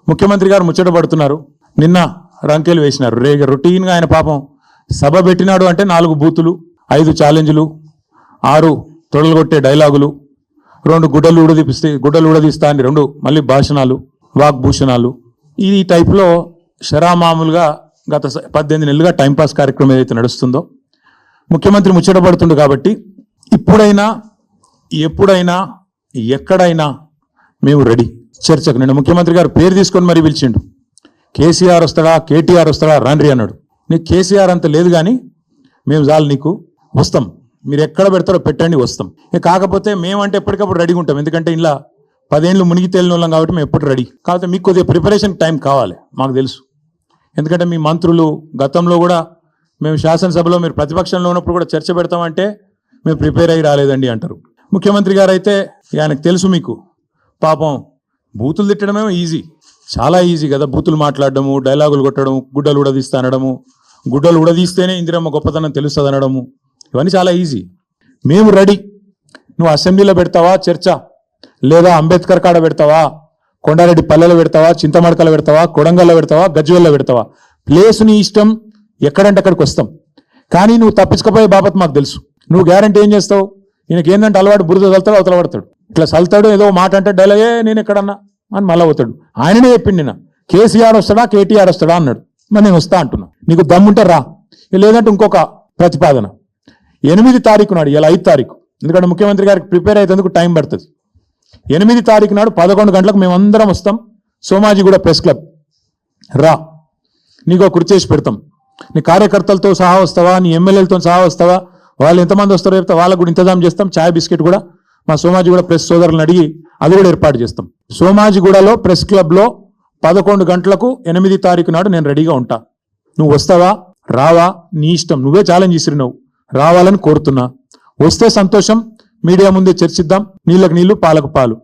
ముఖ్యమంత్రి గారు ముచ్చట పడుతున్నారు. నిన్న రంకెలు వేసినారు. రొటీన్గా ఆయన పాపం సభ పెట్టినాడు అంటే 4 బూతులు, 5 ఛాలెంజ్లు, 6 తొడలుగొట్టే డైలాగులు, 2 గుడ్డలు ఊడదీస్తా అని 2 మళ్ళీ భాషణాలు, వాగ్భూషణాలు. ఈ టైప్లో షరామామూలుగా గత 18 నెలలుగా టైంపాస్ కార్యక్రమం ఏదైతే నడుస్తుందో ముఖ్యమంత్రి ముచ్చట పడుతుండు. కాబట్టి ఇప్పుడైనా ఎప్పుడైనా ఎక్కడైనా మేము రెడీ చర్చకు. నిన్న ముఖ్యమంత్రి గారు పేరు తీసుకొని మరీ పిలిచిండు. కేసీఆర్ వస్తాడా, కేటీఆర్ వస్తాడా, రండ్రి అన్నాడు. నీకు కేసీఆర్ అంత లేదు కానీ మేము చాలు నీకు వస్తాం, మీరు ఎక్కడ పెడతారో పెట్టండి వస్తాం. కాకపోతే మేమంటే ఎప్పటికప్పుడు రెడీగా ఉంటాం. ఎందుకంటే ఇలా 10 ఏళ్ళు మునిగి తేలిన వాళ్ళం కాబట్టి మేము ఎప్పుడు రెడీ. కాకపోతే మీకు కొద్దిగా ప్రిపరేషన్ టైం కావాలి, మాకు తెలుసు. ఎందుకంటే మీ మంత్రులు గతంలో కూడా మేము శాసనసభలో మీరు ప్రతిపక్షంలో ఉన్నప్పుడు కూడా చర్చ పెడతామంటే మేము ప్రిపేర్ అయ్యి రాలేదండి అంటారు. ముఖ్యమంత్రి గారు అయితే ఆయనకు తెలుసు మీకు పాపం బూతులు తిట్టడమే ఈజీ, చాలా ఈజీ కదా. బూతులు మాట్లాడడము, డైలాగులు కొట్టడం, గుడ్డలు ఉడదీస్తా అనడము, గుడ్డలు ఉడదీస్తేనే ఇందిరమ్మ గొప్పతనం తెలుస్తుంది అనడము, ఇవన్నీ చాలా ఈజీ. మేము రెడీ. నువ్వు అసెంబ్లీలో పెడతావా చర్చ, లేదా అంబేద్కర్ కాడ పెడతావా, కొండారెడ్డి పల్లెలో పెడతావా, చింతమడకలో పెడతావా, కొడంగల్లో పెడతావా, గజ్వేల్లో పెడతావా, ప్లేస్ నీ ఇష్టం, ఎక్కడంటే అక్కడికి వస్తాం. కానీ నువ్వు తప్పించుకపోయే బాబత్ మాకు తెలుసు. నువ్వు గ్యారంటీ ఏం చేస్తావు? ఈయనకి ఏంటంటే అలవాటు, బురద చల్తాడు, అవతల పడతాడు, ఇట్లా చల్తాడు, ఏదో మాట అంటే డైలాగే నేను ఎక్కడన్నా అని మళ్ళీ అవుతాడు. ఆయననే చెప్పిండి నిన్న, కేసీఆర్ వస్తాడా కేటీఆర్ వస్తాడా అన్నాడు. మరి నేను వస్తా అంటున్నా, నీకు దమ్ముంటే రా, లేదంటే ఇంకొక ప్రతిపాదన 8 తారీఖు నాడు, ఇలా 5 తారీఖు, ఎందుకంటే ముఖ్యమంత్రి గారికి ప్రిపేర్ అయ్యేందుకు టైం పడుతుంది. 8 తారీఖు నాడు 11 గంటలకు మేమందరం వస్తాం. సోమాజిగూడ ప్రెస్ క్లబ్ రా, నీకు కుర్చీ చేసి పెడతాం. నీ కార్యకర్తలతో సహా వస్తావా, నీ ఎమ్మెల్యేలతో సహా వస్తావా, వాళ్ళు ఎంతమంది వస్తారో చెప్తే వాళ్ళకు కూడా ఇంతజాం చేస్తాం. చాయ్ బిస్కెట్ కూడా మా సోమాజిగూడ ప్రెస్ సోదరులను అడిగి అది కూడా ఏర్పాటు చేస్తాం. సోమాజిగూడలో ప్రెస్ క్లబ్లో 11 గంటలకు 8 తారీఖు నాడు నేను రెడీగా ఉంటా. నువ్వు వస్తావా రావా నీ ఇష్టం, నువ్వే ఛాలెంజ్ ఇస్తున్నావు, రావాలని కోరుతున్నా. వస్తే సంతోషం, మీడియా ముందే చర్చిద్దాం, నీళ్ళకు నీళ్లు పాలకు పాలు.